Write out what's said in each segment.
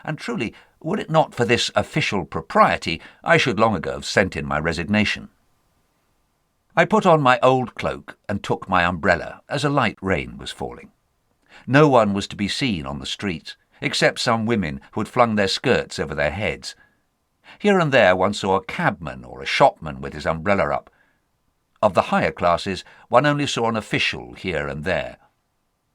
and truly, were it not for this official propriety, I should long ago have sent in my resignation. I put on my old cloak and took my umbrella, as a light rain was falling. No one was to be seen on the streets, except some women who had flung their skirts over their heads. Here and there one saw a cabman or a shopman with his umbrella up. Of the higher classes, one only saw an official here and there.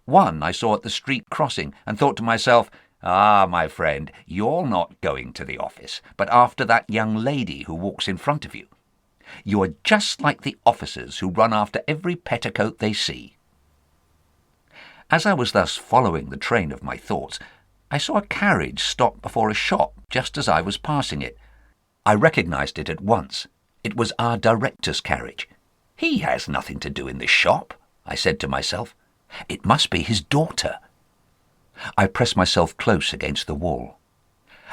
One I saw at the street crossing, and thought to myself, "Ah, my friend, you're not going to the office, but after that young lady who walks in front of you. You are just like the officers who run after every petticoat they see." As I was thus following the train of my thoughts, I saw a carriage stop before a shop just as I was passing it. I recognized it at once. It was our director's carriage. "He has nothing to do in this shop," I said to myself. "It must be his daughter." I pressed myself close against the wall.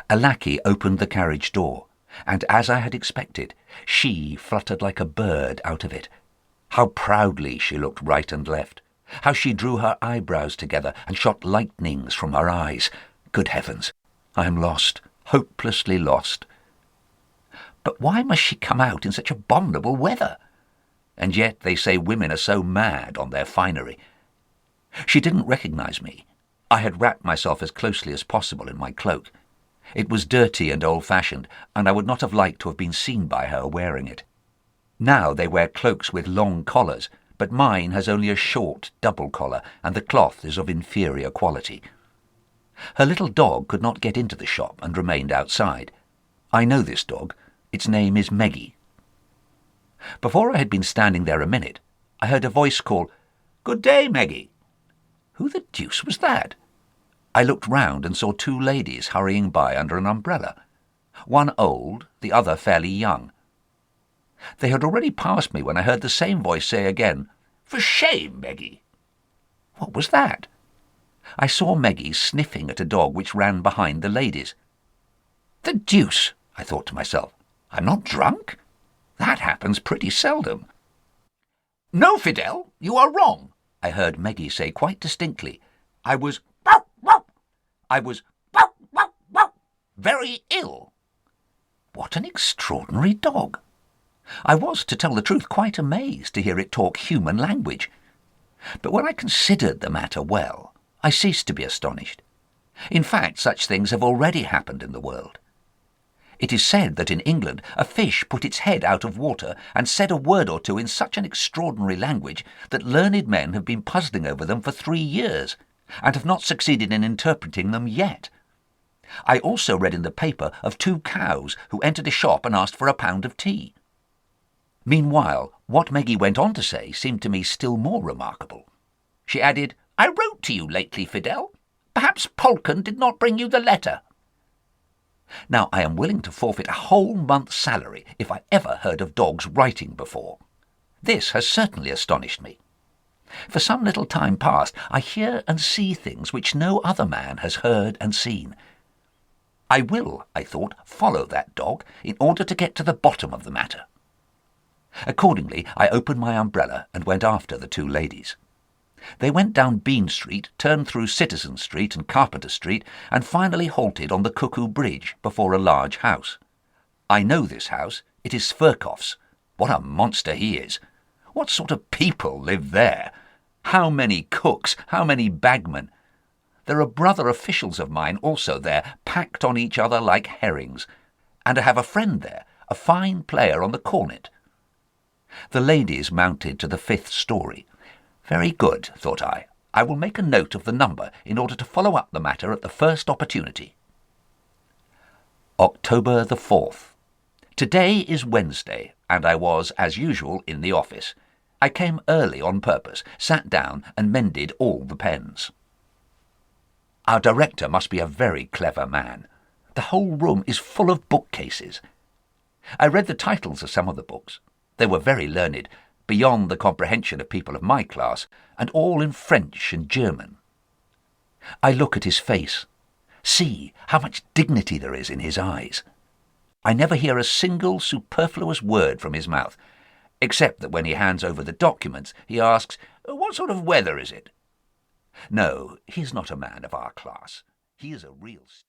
A lackey opened the carriage door, and as I had expected, she fluttered like a bird out of it. How proudly she looked right and left! How she drew her eyebrows together and shot lightnings from her eyes! Good heavens, I am lost, hopelessly lost. But why must she come out in such abominable weather? And yet they say women are so mad on their finery. She didn't recognize me. I had wrapped myself as closely as possible in my cloak. It was dirty and old-fashioned, and I would not have liked to have been seen by her wearing it. Now they wear cloaks with long collars, but mine has only a short double collar, and the cloth is of inferior quality. Her little dog could not get into the shop and remained outside. I know this dog. Its name is Meggie. Before I had been standing there a minute, I heard a voice call, "Good day, Meggie." Who the deuce was that? I looked round and saw two ladies hurrying by under an umbrella, one old, the other fairly young. They had already passed me when I heard the same voice say again, "For shame, Meggie." What was that? I saw Meggie sniffing at a dog which ran behind the ladies. The deuce, I thought to myself, I'm not drunk? That happens pretty seldom. "No, Fidel, you are wrong," I heard Meggie say quite distinctly. I was very ill." What an extraordinary dog! I was, to tell the truth, quite amazed to hear it talk human language. But when I considered the matter well, I ceased to be astonished. In fact, such things have already happened in the world. It is said that in England a fish put its head out of water and said a word or two in such an extraordinary language that learned men have been puzzling over them for 3 years, and have not succeeded in interpreting them yet. I also read in the paper of 2 cows who entered a shop and asked for a pound of tea. Meanwhile, what Meggie went on to say seemed to me still more remarkable. She added, "I wrote to you lately, Fidel. Perhaps Polkan did not bring you the letter." Now, I am willing to forfeit a whole month's salary if I ever heard of dogs writing before. This has certainly astonished me. For some little time past, I hear and see things which no other man has heard and seen. I will, I thought, follow that dog in order to get to the bottom of the matter. Accordingly, I opened my umbrella and went after the 2 ladies. They went down Bean Street, turned through Citizen Street and Carpenter Street, and finally halted on the Cuckoo Bridge before a large house. I know this house. It is Sverkoff's. What a monster he is! What sort of people live there? How many cooks? How many bagmen? There are brother officials of mine also there, packed on each other like herrings. And I have a friend there, a fine player on the cornet. The ladies mounted to the 5th story. Very good, thought I. I will make a note of the number in order to follow up the matter at the first opportunity. October the 4th. Today is Wednesday, and I was, as usual, in the office. I came early on purpose, sat down, and mended all the pens. Our director must be a very clever man. The whole room is full of bookcases. I read the titles of some of the books. They were very learned, beyond the comprehension of people of my class, and all in French and German. I look at his face. See how much dignity there is in his eyes. I never hear a single superfluous word from his mouth, except that when he hands over the documents, he asks, "What sort of weather is it?" No, he is not a man of our class. He is a real